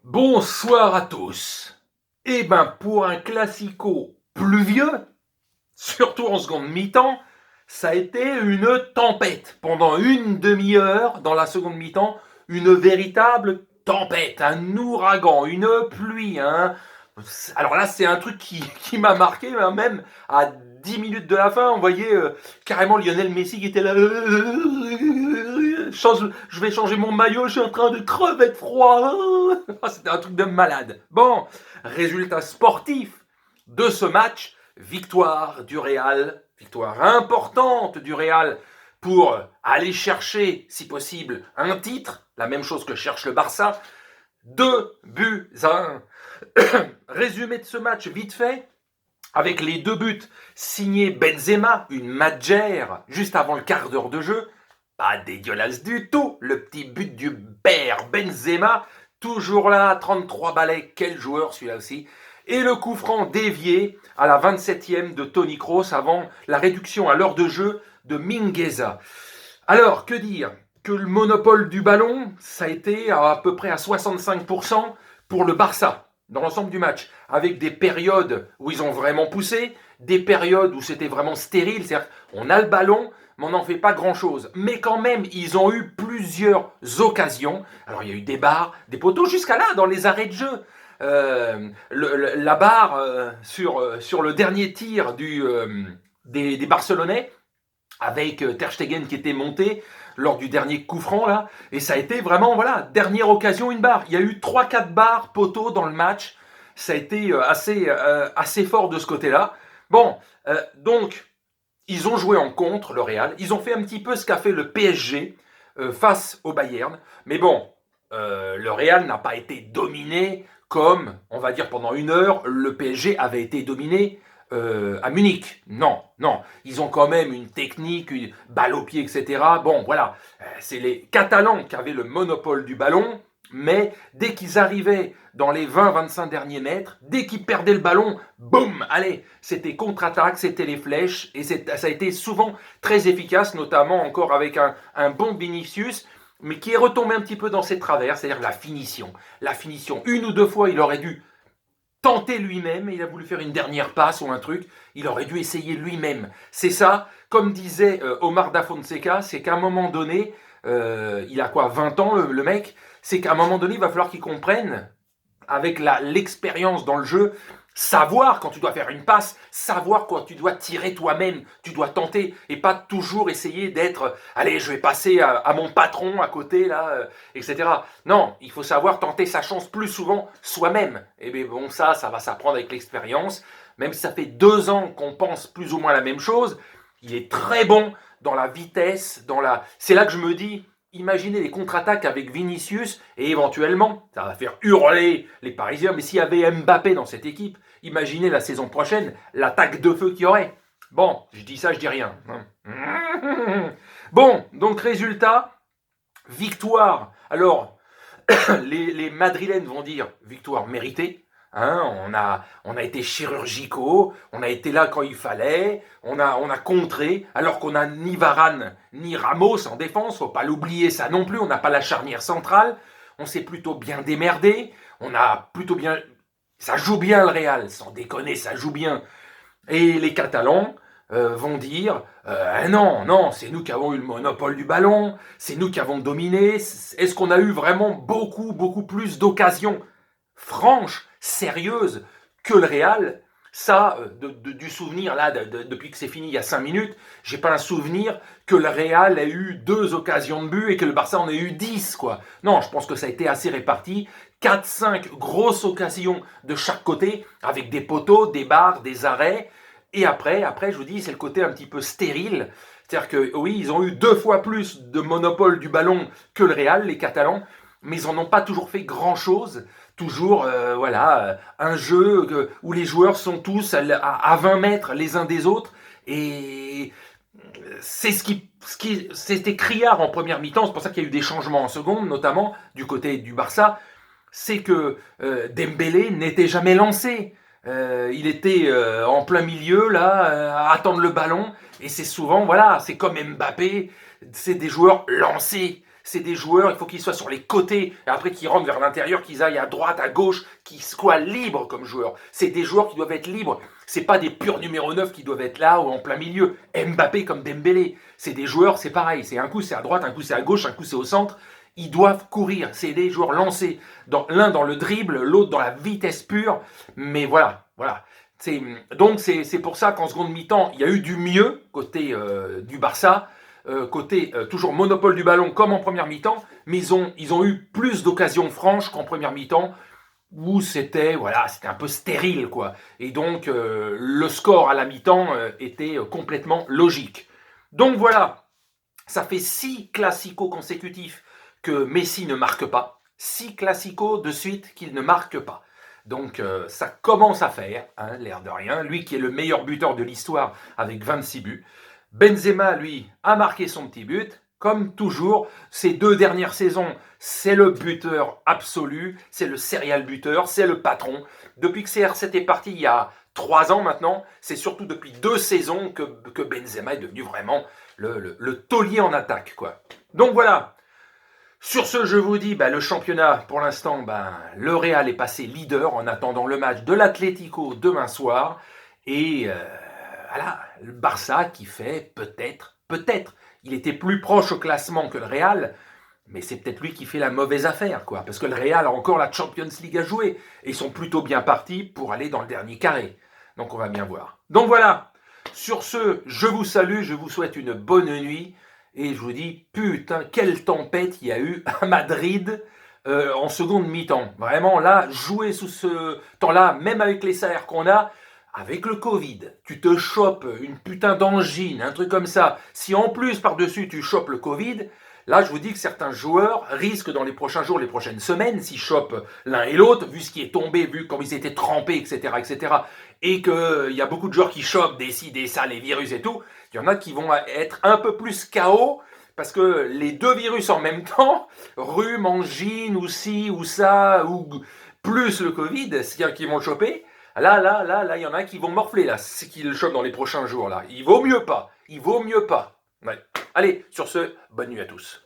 Bonsoir à tous. Eh ben, pour un classico pluvieux, surtout en seconde mi-temps, ça a été une tempête. Pendant une demi-heure, dans la seconde mi-temps, une véritable tempête, un ouragan, une pluie. Alors là, c'est un truc qui m'a marqué, hein, même à 10 minutes de la fin, on voyait carrément Lionel Messi qui était là. Je vais changer mon maillot, je suis en train de crever de froid. C'était un truc de malade. Bon, résultat sportif de ce match, victoire du Real, victoire importante du Real pour aller chercher, si possible, un titre, la même chose que cherche le Barça. 2 buts à 1. Résumé de ce match vite fait, avec les 2 buts signés Benzema, une magère juste avant le quart d'heure de jeu. Pas dégueulasse du tout, le petit but du père Benzema, toujours là, 33 balais, quel joueur celui-là aussi. Et le coup franc dévié à la 27e de Toni Kroos avant la réduction à l'heure de jeu de Mingueza. Alors, que dire? Que le monopole du ballon, ça a été à peu près à 65% pour le Barça dans l'ensemble du match, avec des périodes où ils ont vraiment poussé, des périodes où c'était vraiment stérile, c'est-à-dire on a le ballon, mais on n'en fait pas grand-chose. Mais quand même, ils ont eu plusieurs occasions. Alors il y a eu des barres, des poteaux, jusqu'à là, dans les arrêts de jeu. La barre sur le dernier tir des Barcelonais, avec Ter Stegen qui était monté lors du dernier coup franc là, et ça a été vraiment, voilà, dernière occasion, une barre. Il y a eu 3-4 barres poteaux dans le match, ça a été assez fort de ce côté-là. Bon, donc, ils ont joué en contre, le Real, ils ont fait un petit peu ce qu'a fait le PSG face au Bayern, mais bon, le Real n'a pas été dominé comme, on va dire, pendant une heure, le PSG avait été dominé à Munich. Non, non. Ils ont quand même une technique, une balle au pied, etc. Bon, voilà. C'est les Catalans qui avaient le monopole du ballon, mais dès qu'ils arrivaient dans les 20-25 derniers mètres, dès qu'ils perdaient le ballon, boum, allez, c'était contre-attaque, c'était les flèches, et ça a été souvent très efficace, notamment encore avec un bon Vinicius, mais qui est retombé un petit peu dans ses travers, c'est-à-dire la finition. La finition, une ou deux fois, il aurait dû tenter lui-même, il a voulu faire une dernière passe ou un truc, il aurait dû essayer lui-même. C'est ça, comme disait Omar Da Fonseca, c'est qu'à un moment donné, il a quoi, 20 ans le mec, c'est qu'à un moment donné, il va falloir qu'il comprenne, avec l'expérience dans le jeu, savoir quand tu dois faire une passe, savoir quand tu dois tirer toi-même, tu dois tenter et pas toujours essayer d'être, allez, je vais passer à mon patron à côté là, etc. Non, il faut savoir tenter sa chance plus souvent soi-même. Et bien bon, ça va s'apprendre avec l'expérience. Même si ça fait 2 ans qu'on pense plus ou moins la même chose, il est très bon dans la vitesse, dans la. C'est là que je me dis, imaginez les contre-attaques avec Vinicius et éventuellement, ça va faire hurler les Parisiens, mais s'il y avait Mbappé dans cette équipe, imaginez la saison prochaine, l'attaque de feu qu'il y aurait. Bon, je dis ça, je dis rien. Bon, donc résultat, victoire. Alors, les Madrilènes vont dire victoire méritée. On a été chirurgicaux, on a été là quand il fallait, on a contré, alors qu'on a ni Varane ni Ramos en défense, faut pas l'oublier ça non plus, on n'a pas la charnière centrale, on s'est plutôt bien démerdé, on a plutôt bien. Ça joue bien le Real, sans déconner, ça joue bien. Et les Catalans vont dire non, non, c'est nous qui avons eu le monopole du ballon, c'est nous qui avons dominé. Est-ce qu'on a eu vraiment beaucoup, beaucoup plus d'occasions franches, sérieuses que le Real? Ça, du souvenir, là, depuis que c'est fini il y a 5 minutes, j'ai pas un souvenir que le Real ait eu 2 occasions de but et que le Barça en ait eu 10, quoi. Non, je pense que ça a été assez réparti. 4-5 grosses occasions de chaque côté, avec des poteaux, des barres, des arrêts. Et après, je vous dis, c'est le côté un petit peu stérile. C'est-à-dire que oui, ils ont eu 2 fois plus de monopole du ballon que le Real, les Catalans, mais ils n'en ont pas toujours fait grand-chose. Toujours, voilà, un jeu où les joueurs sont tous à 20 mètres les uns des autres. Et c'est c'était criard en première mi-temps. C'est pour ça qu'il y a eu des changements en seconde, notamment du côté du Barça. C'est que Dembélé n'était jamais lancé. Il était en plein milieu, là, à attendre le ballon. Et c'est souvent, voilà, c'est comme Mbappé, c'est des joueurs lancés. C'est des joueurs, il faut qu'ils soient sur les côtés, et après qu'ils rentrent vers l'intérieur, qu'ils aillent à droite, à gauche, qu'ils soient libres comme joueurs. C'est des joueurs qui doivent être libres. C'est pas des purs numéro 9 qui doivent être là ou en plein milieu. Mbappé comme Dembélé. C'est des joueurs, c'est pareil. C'est un coup c'est à droite, un coup c'est à gauche, un coup c'est au centre. Ils doivent courir. C'est des joueurs lancés. L'un dans le dribble, l'autre dans la vitesse pure. Mais voilà, voilà. Donc c'est pour ça qu'en seconde mi-temps, il y a eu du mieux côté du Barça, côté toujours monopole du ballon comme en première mi-temps, mais ils ont eu plus d'occasions franches qu'en première mi-temps, où c'était un peu stérile, quoi. Et donc le score à la mi-temps était complètement logique. Donc voilà, ça fait 6 classicos consécutifs que Messi ne marque pas, 6 classicos de suite qu'il ne marque pas. Donc ça commence à faire, hein, l'air de rien. Lui qui est le meilleur buteur de l'histoire avec 26 buts. Benzema, lui, a marqué son petit but. Comme toujours, ces 2 dernières saisons, c'est le buteur absolu, c'est le serial buteur, c'est le patron. Depuis que CR7 est parti il y a 3 ans maintenant, c'est surtout depuis 2 saisons que Benzema est devenu vraiment le taulier en attaque, quoi. Donc voilà. Sur ce, je vous dis, le championnat, pour l'instant, le Real est passé leader en attendant le match de l'Atlético demain soir. Et voilà, le Barça qui fait peut-être, il était plus proche au classement que le Real, mais c'est peut-être lui qui fait la mauvaise affaire, quoi. Parce que le Real a encore la Champions League à jouer. Et ils sont plutôt bien partis pour aller dans le dernier carré. Donc on va bien voir. Donc voilà, sur ce, je vous salue, je vous souhaite une bonne nuit. Et je vous dis, putain, quelle tempête il y a eu à Madrid en seconde mi-temps. Vraiment, là, jouer sous ce temps-là, même avec les salaires qu'on a, avec le Covid, tu te chopes une putain d'angine, un truc comme ça. Si en plus, par-dessus, tu chopes le Covid, là, je vous dis que certains joueurs risquent dans les prochains jours, les prochaines semaines, s'ils chopent l'un et l'autre, vu ce qui est tombé, vu comme ils étaient trempés, etc., et qu'il y a beaucoup de joueurs qui chopent des ci, des ça, les virus et tout, il y en a qui vont être un peu plus KO, parce que les 2 virus en même temps, rhume, angine, ou ci, ou ça, ou plus le Covid, s'il y en a qui vont le choper, là, il y en a qui vont morfler, là, c'est qu'ils le chopent dans les prochains jours, là. Il vaut mieux pas. Ouais. Allez, sur ce, bonne nuit à tous.